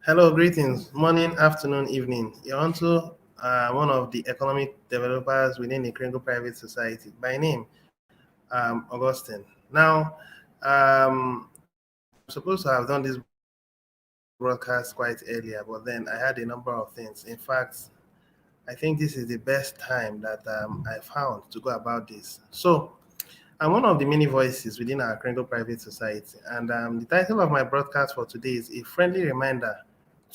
Hello, greetings, morning, afternoon, evening. You're on to one of the economic developers within the Kringle Private Society. By name, Augustine. Now, I'm supposed to have done this broadcast quite earlier, but then I had a number of things. In fact, I think this is the best time that I found to go about this. So, I'm one of the many voices within our Kringle Private Society, and the title of my broadcast for today is A Friendly Reminder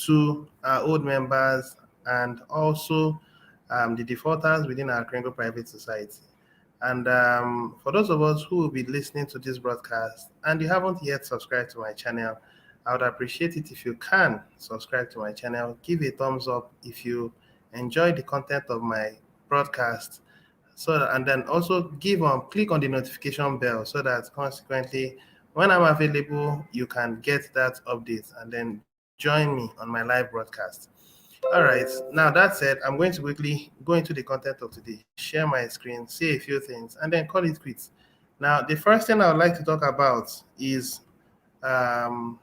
to our old members and also the defaulters within our Kringle Private Society. And for those of us who will be listening to this broadcast and you haven't yet subscribed to my channel, I would appreciate it if you can subscribe to my channel. Give a thumbs up if you enjoy the content of my broadcast. And then also click on the notification bell so that consequently, when I'm available, you can get that update and then join me on my live broadcast. All right. Now that said, I'm going to quickly go into the content of today, share my screen, say a few things, and then call it quits. Now, the first thing I would like to talk about is um,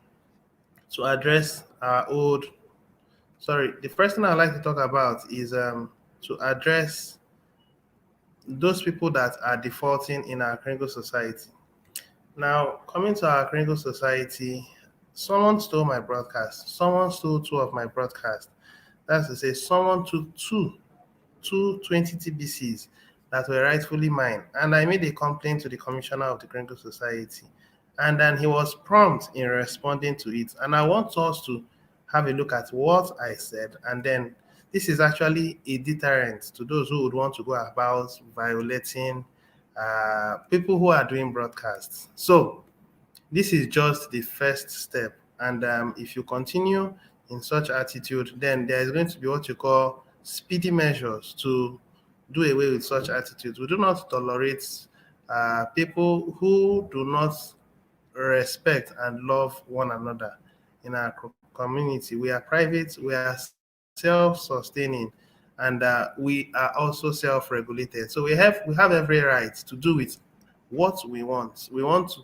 to address our old. Sorry, the first thing I'd like to talk about is to address those people that are defaulting in our Kringle society. Now, coming to our Kringle society, someone stole my broadcast. Someone stole two of my broadcasts. That's to say, someone took two 20 TBCs that were rightfully mine. And I made a complaint to the commissioner of the Kringle society. And then he was prompt in responding to it. And I want us to have a look at what I said. And then this is actually a deterrent to those who would want to go about violating people who are doing broadcasts. So this is just the first step. And if you continue in such attitude, then there is going to be what you call speedy measures to do away with such attitudes. We do not tolerate people who do not respect and love one another in our community. We are private, we are self-sustaining, and we are also self-regulated. So we have every right to do it what we want. We want to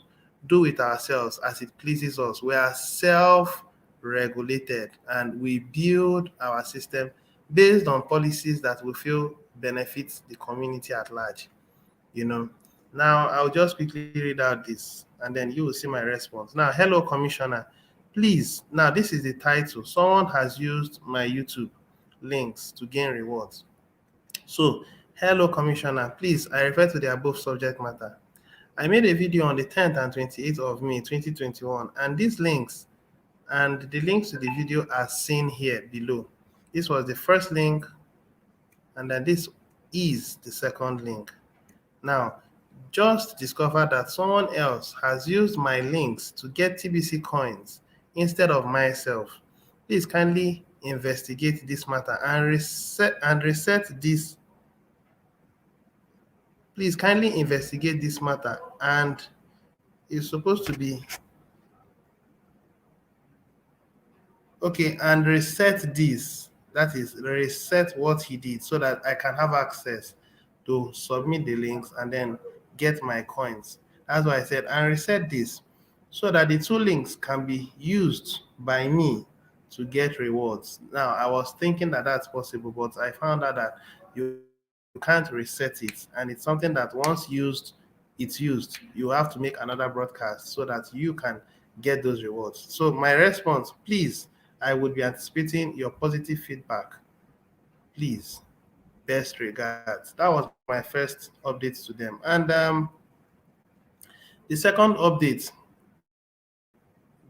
do it ourselves as it pleases us. We are self-regulated and we build our system based on policies that we feel benefit the community at large. You know. Now I'll just quickly read out this and then you will see my response. Now, hello commissioner. Please, now this is the title. Someone has used my YouTube links to gain rewards. So, hello commissioner, please, I refer to the above subject matter. I made a video on the 10th and 28th of May 2021, and these links and the links to the video are seen here below. This was the first link, and then this is the second link. Now, just discovered that someone else has used my links to get TBC coins instead of myself. Please kindly investigate this matter and reset this. Please kindly investigate this matter and it's supposed to be okay and reset this. That is reset what he did so that I can have access to submit the links and then get my coins. That's why I said and reset this so that the two links can be used by me to get rewards. Now, I was thinking that that's possible, but I found out that you can't reset it, and it's something that once used, it's used. You have to make another broadcast so that you can get those rewards. So my response, please, I would be anticipating your positive feedback. Please, best regards. That was my first update to them. And the second update,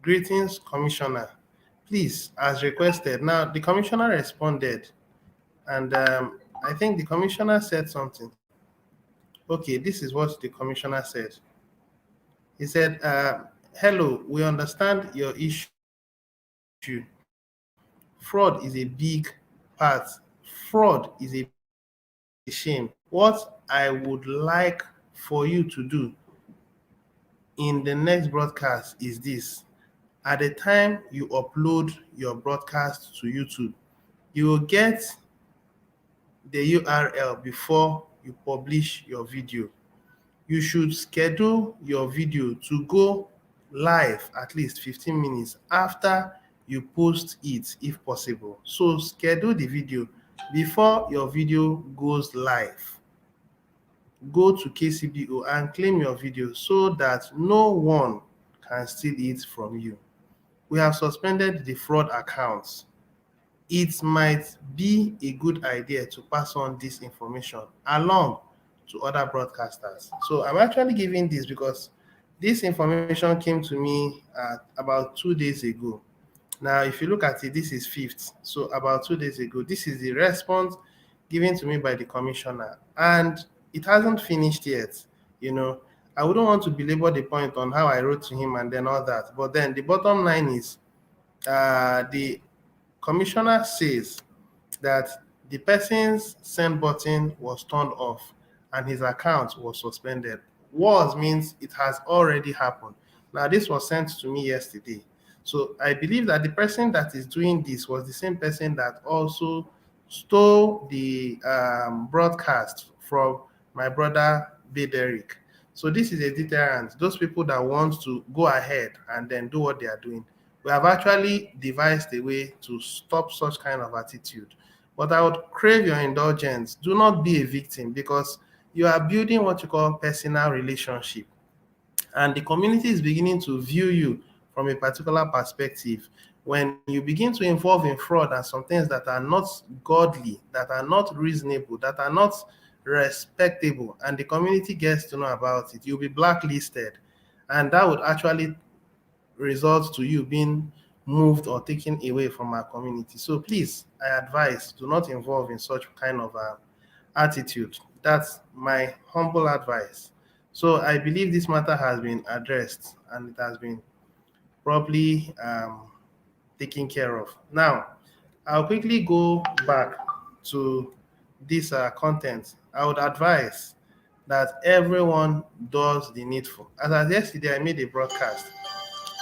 greetings, Commissioner. Please, as requested. Now, the Commissioner responded, and I think the Commissioner said something. Okay, this is what the Commissioner said. He said, hello, we understand your issue. Fraud is a big part. Fraud is a shame. What I would like for you to do in the next broadcast is this. At the time you upload your broadcast to YouTube, you will get the URL before you publish your video. You should schedule your video to go live at least 15 minutes after you post it if possible. So schedule the video before your video goes live. Go to KCBO and claim your video so that no one can steal it from you. We have suspended the fraud accounts. It might be a good idea to pass on this information along to other broadcasters. So I'm actually giving this because this information came to me about 2 days ago. Now, if you look at it, this is 5th. So about 2 days ago, this is the response given to me by the commissioner. And it hasn't finished yet. You know, I wouldn't want to belabor the point on how I wrote to him and then all that. But then the bottom line is the commissioner says that the person's send button was turned off and his account was suspended. Was means it has already happened. Now, this was sent to me yesterday. So I believe that the person that is doing this was the same person that also stole the broadcast from my brother Bederick. So this is a deterrent. Those people that want to go ahead and then do what they are doing, we have actually devised a way to stop such kind of attitude. But I would crave your indulgence. Do not be a victim because you are building what you call personal relationship. And the community is beginning to view you from a particular perspective. When you begin to involve in fraud and some things that are not godly, that are not reasonable, that are not respectable, and the community gets to know about it, you'll be blacklisted. And that would actually result to you being moved or taken away from our community. So please, I advise, do not involve in such kind of attitude. That's my humble advice. So I believe this matter has been addressed and it has been properly taken care of. Now, I'll quickly go back to this content. I would advise that everyone does the needful. As of yesterday, I made a broadcast,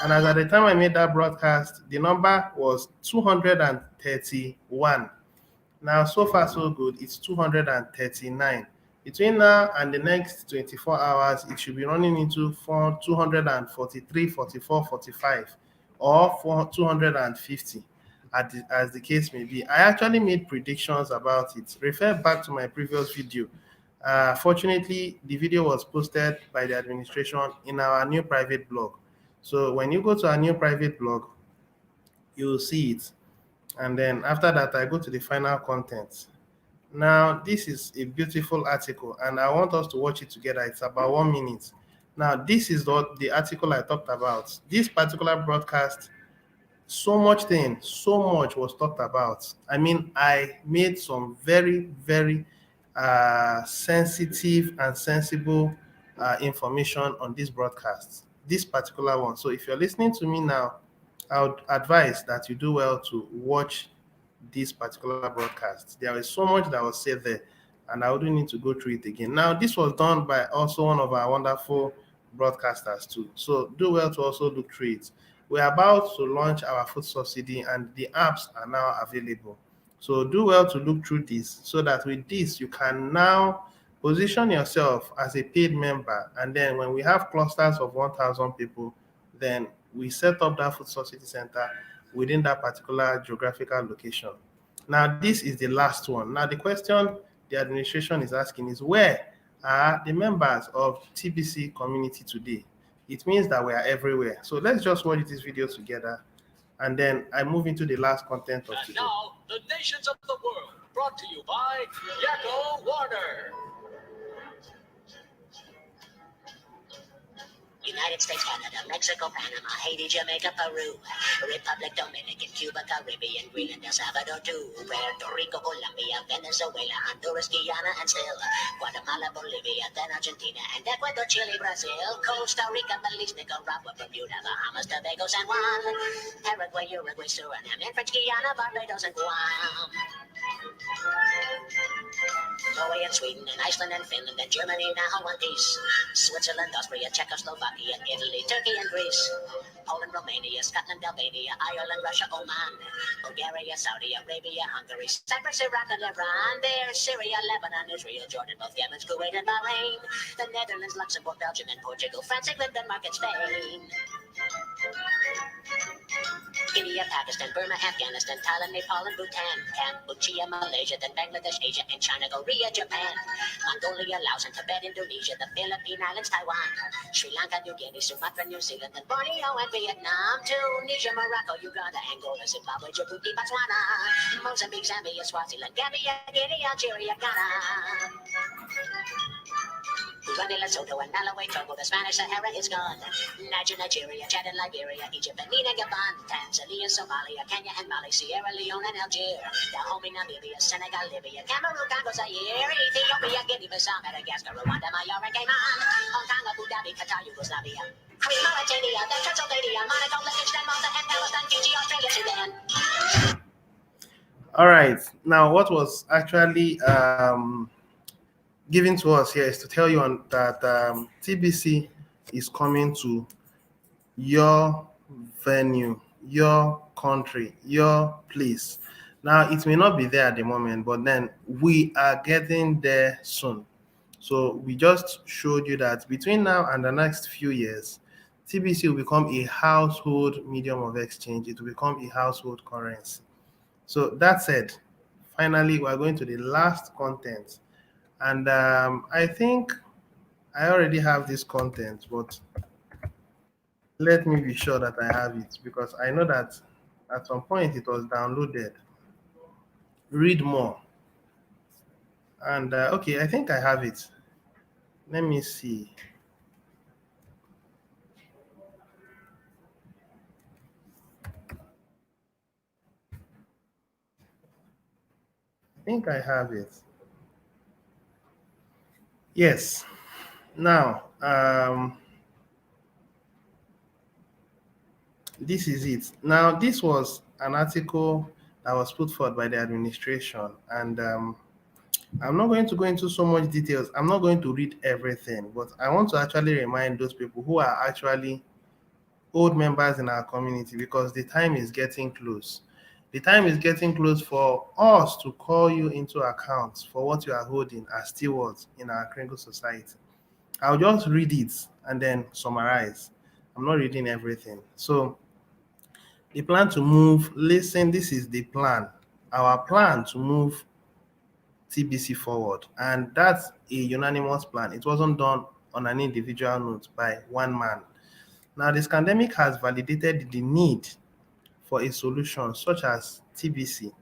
and as at the time I made that broadcast, the number was 231. Now, so far, so good. It's 239. Between now and the next 24 hours, it should be running into 243, 44, 45, or 250, as the case may be. I actually made predictions about it. Refer back to my previous video. Fortunately, the video was posted by the administration in our new private blog. So when you go to our new private blog, you will see it. And then after that, I go to the final content. Now, this is a beautiful article, and I want us to watch it together. It's about 1 minute. Now, this is the article I talked about. This particular broadcast, so much was talked about. I mean, I made some very, very sensitive and sensible information on this broadcast, this particular one. So if you're listening to me now, I would advise that you do well to watch this particular broadcast. There is so much that was said there, and I wouldn't need to go through it again. Now, this was done by also one of our wonderful broadcasters too. So do well to also look through it. We're about to launch our food subsidy, and the apps are now available. So do well to look through this so that with this you can now position yourself as a paid member. And then when we have clusters of 1,000 people, then we set up that food subsidy center within that particular geographical location. Now, this is the last one. Now, the question the administration is asking is, where are the members of TBC community today? It means that we are everywhere. So let's just watch this video together, and then I move into the last content of today. And now, the nations of the world, brought to you by Yakko Warner. United States, Canada, Mexico, Panama, Haiti, Jamaica, Peru, Republic, Dominican, Cuba, Caribbean, Greenland, El Salvador, too, Puerto Rico, Colombia, Venezuela, Honduras, Guyana, and still Guatemala, Bolivia, then Argentina, and Ecuador, Chile, Brazil, Costa Rica, Belize, Nicaragua, Bermuda, Bahamas, Tobago, San Juan, Paraguay, Uruguay, Suriname, and French Guiana, Barbados, and Guam. Norway and Sweden and Iceland and Finland and Germany now one piece. Switzerland, Austria, Czechoslovakia, Italy, Turkey and Greece. Poland, Romania, Scotland, Albania, Ireland, Russia, Oman. Bulgaria, Saudi Arabia, Hungary, Cyprus, Iraq and Iran. There's Syria, Lebanon, Israel, Jordan, both Yemen, Kuwait and Bahrain. The Netherlands, Luxembourg, Belgium and Portugal, France, England, Denmark and Spain. India, Pakistan, Burma, Afghanistan, Thailand, Nepal, and Bhutan, Cambodia, Malaysia, then Bangladesh, Asia, and China, Korea, Japan, Mongolia, Laos, and Tibet, Indonesia, the Philippine Islands, Taiwan, Sri Lanka, New Guinea, Sumatra, New Zealand, and Borneo, and Vietnam, Tunisia, Morocco, Uganda, Angola, Zimbabwe, Djibouti, Botswana, Mozambique, Zambia, Swaziland, Gambia, Guinea, Algeria, Ghana. Uganda, Lesotho, and Malawi, Togo, the Spanish Sahara is gone. Niger, Nigeria, Chad, and Liberia, Egypt, Benin, and Gabon, Tanzania, Somalia, Kenya, and Mali, Sierra Leone, and Algeria, Dahomey, Namibia, Senegal, Libya, Cameroon, Congo, Zaire, Ethiopia, Guinea, Bissau, Madagascar, Rwanda, Mallorca, Cayman, Hong Kong, Abu Dhabi, Qatar, Yugoslavia, Crete, Mauritania, then Transylvania, Monaco, Liechtenstein, Malta, and Palestine, Fiji, Australia, Sudan. All right. Now, what was actually given to us here is to tell you that TBC is coming to your venue, your country, your place. Now, it may not be there at the moment, but then we are getting there soon. So we just showed you that between now and the next few years, TBC will become a household medium of exchange. It will become a household currency. So that said, finally, we are going to the last content. And I think I already have this content, but let me be sure that I have it because I know that at some point it was downloaded. Read more. And okay, I think I have it. Let me see. I think I have it. Yes. Now, this is it. Now, this was an article that was put forth by the administration, and I'm not going to go into so much details. I'm not going to read everything, but I want to actually remind those people who are actually old members in our community because the time is getting close. The time is getting close for us to call you into account for what you are holding as stewards in our Kringle society. I'll just read it and then summarize. I'm not reading everything. So, the plan to move, listen, this is the plan. Our plan to move TBC forward. And that's a unanimous plan. It wasn't done on an individual note by one man. Now, this pandemic has validated the need for a solution such as TBC,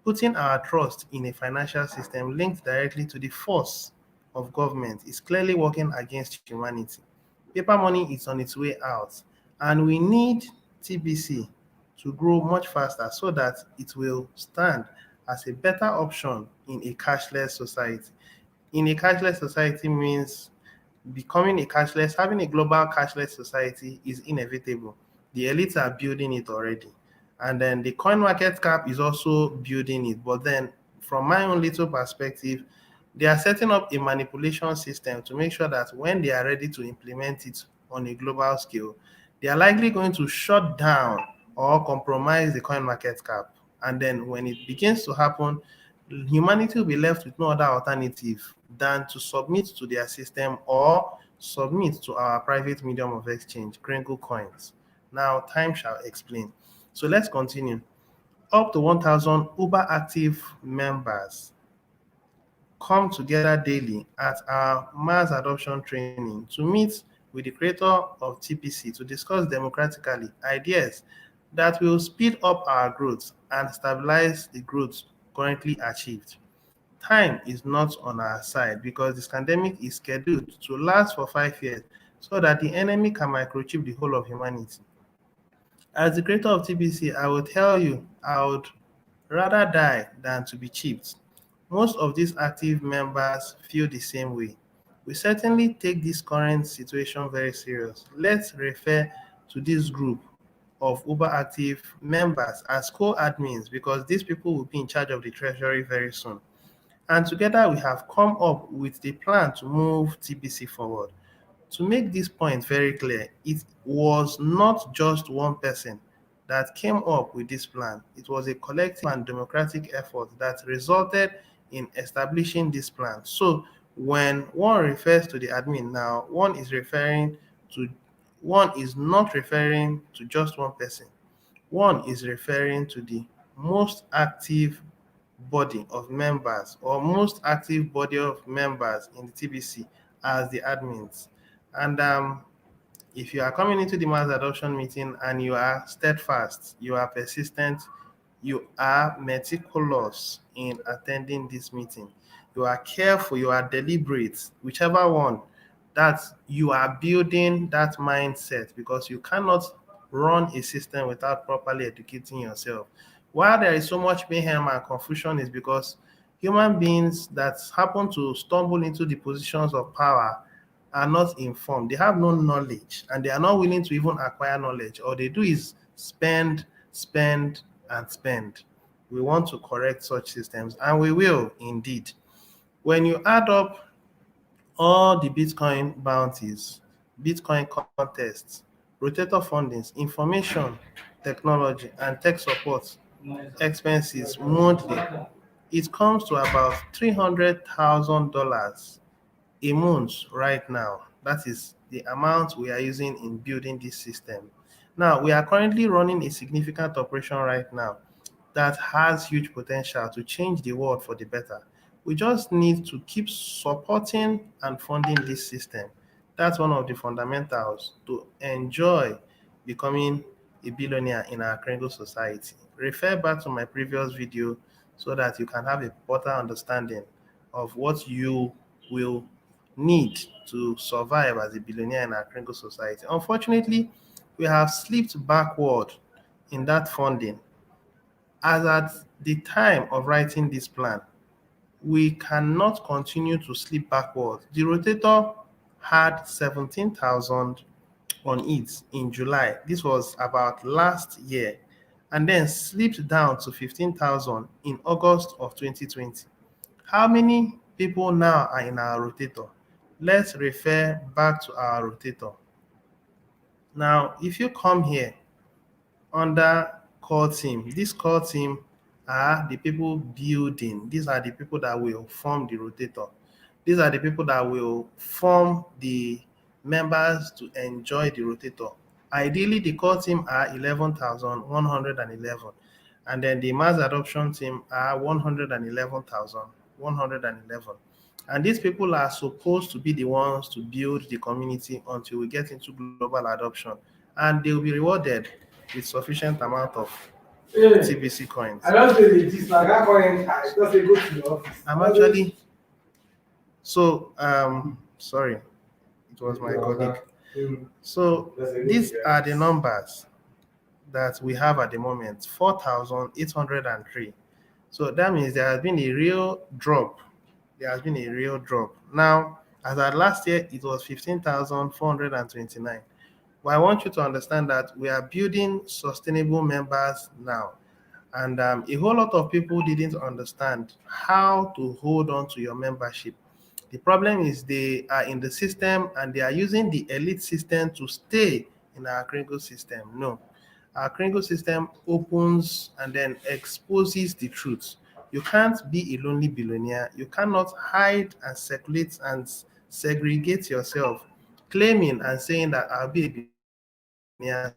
putting our trust in a financial system linked directly to the force of government is clearly working against humanity. Paper money is on its way out, and we need TBC to grow much faster so that it will stand as a better option in a cashless society. In a cashless society means becoming a cashless, having a global cashless society is inevitable. The elites are building it already. And then the coin market cap is also building it. But then, from my own little perspective, they are setting up a manipulation system to make sure that when they are ready to implement it on a global scale, they are likely going to shut down or compromise the coin market cap. And then, when it begins to happen, humanity will be left with no other alternative than to submit to their system or submit to our private medium of exchange, Kringle coins. Now, time shall explain. So let's continue. Up to 1,000 Uber active members come together daily at our mass adoption training to meet with the creator of TPC to discuss democratically ideas that will speed up our growth and stabilize the growth currently achieved. Time is not on our side because this pandemic is scheduled to last for 5 years so that the enemy can microchip the whole of humanity. As the creator of TBC, I will tell you, I would rather die than to be chipped. Most of these active members feel the same way. We certainly take this current situation very serious. Let's refer to this group of Uber active members as co-admins because these people will be in charge of the treasury very soon. And together we have come up with the plan to move TBC forward. To make this point very clear, it was not just one person that came up with this plan. It was a collective and democratic effort that resulted in establishing this plan. So when one refers to the admin now, one is not referring to just one person. One is referring to the most active body of members or most active body of members in the TBC as the admins. And if you are coming into the mass adoption meeting and you are steadfast, you are persistent, you are meticulous in attending this meeting, you are careful, you are deliberate, whichever one, that you are building that mindset because you cannot run a system without properly educating yourself. Why there is so much mayhem and confusion is because human beings that happen to stumble into the positions of power are not informed. They have no knowledge and they are not willing to even acquire knowledge. All they do is spend, spend, and spend. We want to correct such systems and we will indeed. When you add up all the Bitcoin bounties, Bitcoin contests, rotator fundings, information, technology, and tech support expenses monthly, it comes to about $300,000 a month right now. That is the amount we are using in building this system. Now, we are currently running a significant operation right now that has huge potential to change the world for the better. We just need to keep supporting and funding this system. That's one of the fundamentals to enjoy becoming a billionaire in our Kringle society. Refer back to my previous video so that you can have a better understanding of what you will need to survive as a billionaire in our Kringle society. Unfortunately, we have slipped backward in that funding. As at the time of writing this plan, we cannot continue to slip backward. The rotator had 17,000 on it in July. This was about last year, and then slipped down to 15,000 in August of 2020. How many people now are in our rotator? Let's refer back to our rotator. Now, if you come here under core team, this core team are the people building. These are the people that will form the rotator. These are the people that will form the members to enjoy the rotator. Ideally, the core team are 11,111, and then the mass adoption team are 111,111. And these people are supposed to be the ones to build the community until we get into global adoption, and they will be rewarded with sufficient amount of TBC coins. I don't say this, like I can't enter. Just say go to the office. I'm actually sorry, it was my colleague. So these are the numbers that we have at the moment, 4,803. So that means there has been a real drop. There has been a real drop. Now, as at last year, it was 15,429. But I want you to understand that we are building sustainable members now. And a whole lot of people didn't understand how to hold on to your membership. The problem is they are in the system and they are using the elite system to stay in our Kringle system. No, our Kringle system opens and then exposes the truth. You can't be a lonely billionaire. You cannot hide and circulate and segregate yourself, claiming and saying that I'll be a billionaire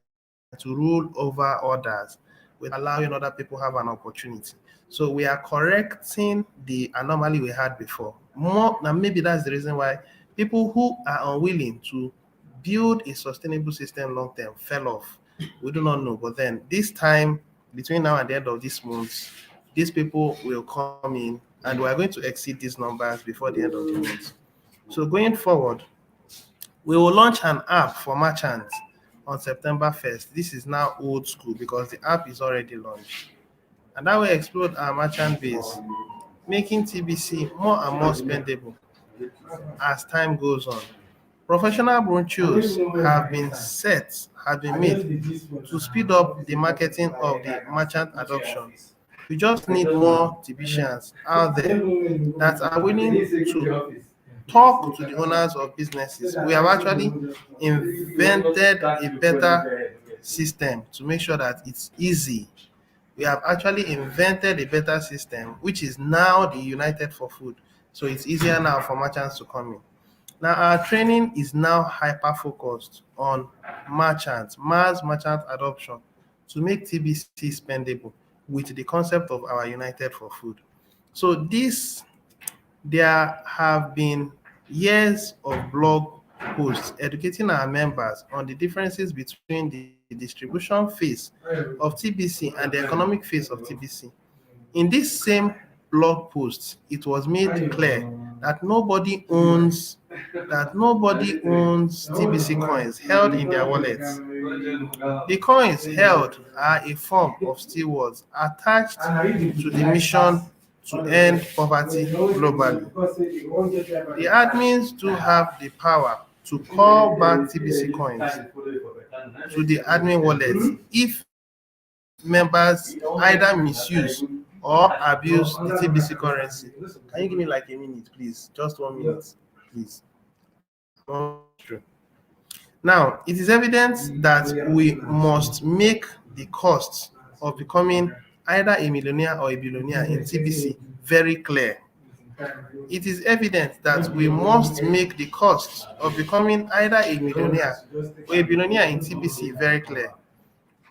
to rule over others without allowing other people have an opportunity. So we are correcting the anomaly we had before. More, and maybe that's the reason why people who are unwilling to build a sustainable system long term fell off. We do not know. But then this time, between now and the end of this month, these people will come in and we are going to exceed these numbers before the end of the month. So going forward, we will launch an app for merchants on September 1st. This is now old school because the app is already launched. And that will explode our merchant base, making TBC more and more spendable as time goes on. Professional brochures have been made to speed up the marketing of the merchant adoption. We just need more TBCians out there that are willing to talk to the owners of businesses. We have actually invented a better system to make sure that it's easy. We have actually invented a better system, which is now the United for Food. So it's easier now for merchants to come in. Now, our training is now hyper focused on merchants, mass merchant adoption, to make TBC spendable with the concept of our United for Food. So there have been years of blog posts educating our members on the differences between the distribution phase of TBC and the economic phase of TBC. In this same blog post, it was made clear that nobody owns TBC coins held in their wallets. The coins held are a form of stewards attached to the mission to end poverty globally. The admins do have the power to call back TBC coins to the admin wallet if members either misuse or abuse the TBC currency. Can you give me like a minute, please? Just 1 minute, please. I want to push through. Now, it is evident that we must make the costs of becoming either a millionaire or a billionaire in TBC very clear. It is evident that we must make the cost of becoming either a millionaire or a billionaire in TBC very clear.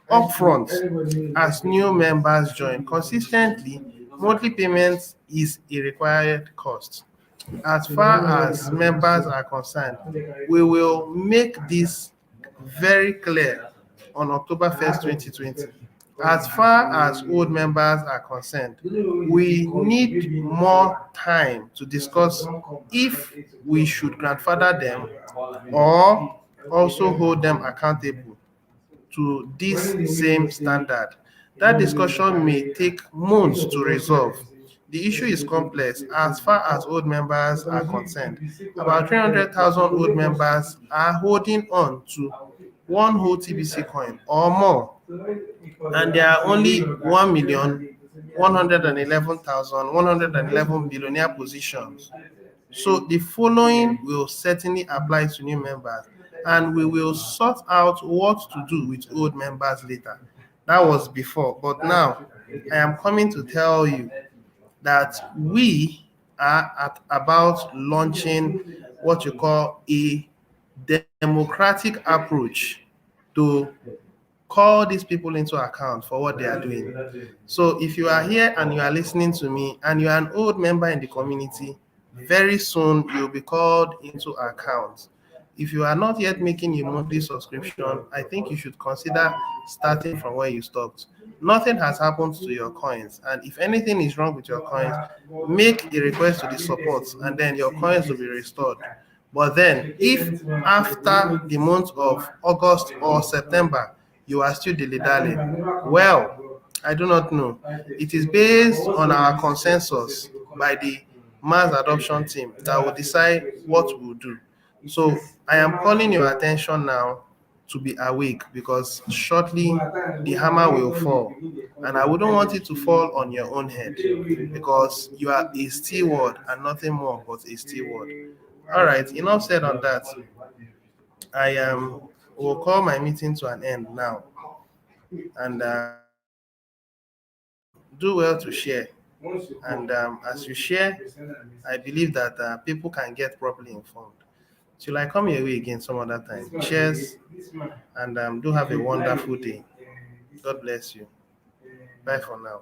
Upfront, as new members join consistently, monthly payments is a required cost. As far as members are concerned, we will make this very clear on October 1st, 2020. As far as old members are concerned, we need more time to discuss if we should grandfather them or also hold them accountable to this same standard. That discussion may take months to resolve. The issue is complex as far as old members are concerned. About 300,000 old members are holding on to one whole TBC coin or more, and there are only 1,111,111 billionaire positions. So the following will certainly apply to new members, and we will sort out what to do with old members later. That was before, but now I am coming to tell you that we are about launching what you call a democratic approach to call these people into account for what they are doing. So if you are here and you are listening to me and you are an old member in the community, very soon you'll be called into account. If you are not yet making a monthly subscription, I think you should consider starting from where you stopped. Nothing has happened to your coins, and if anything is wrong with your coins, make a request to the support, and then your coins will be restored. But then, if after the month of August or September you are still dilly-dallying, well, I do not know. It is based on our consensus by the mass adoption team that will decide what we'll do. So I am calling your attention now to be awake because shortly the hammer will fall. And I wouldn't want it to fall on your own head because you are a steward and nothing more but a steward. All right, enough said on that. I will call my meeting to an end now. And do well to share. And as you share, I believe that people can get properly informed. Till I come your way again some other time. Cheers, and do have a wonderful day. God bless you. Bye for now.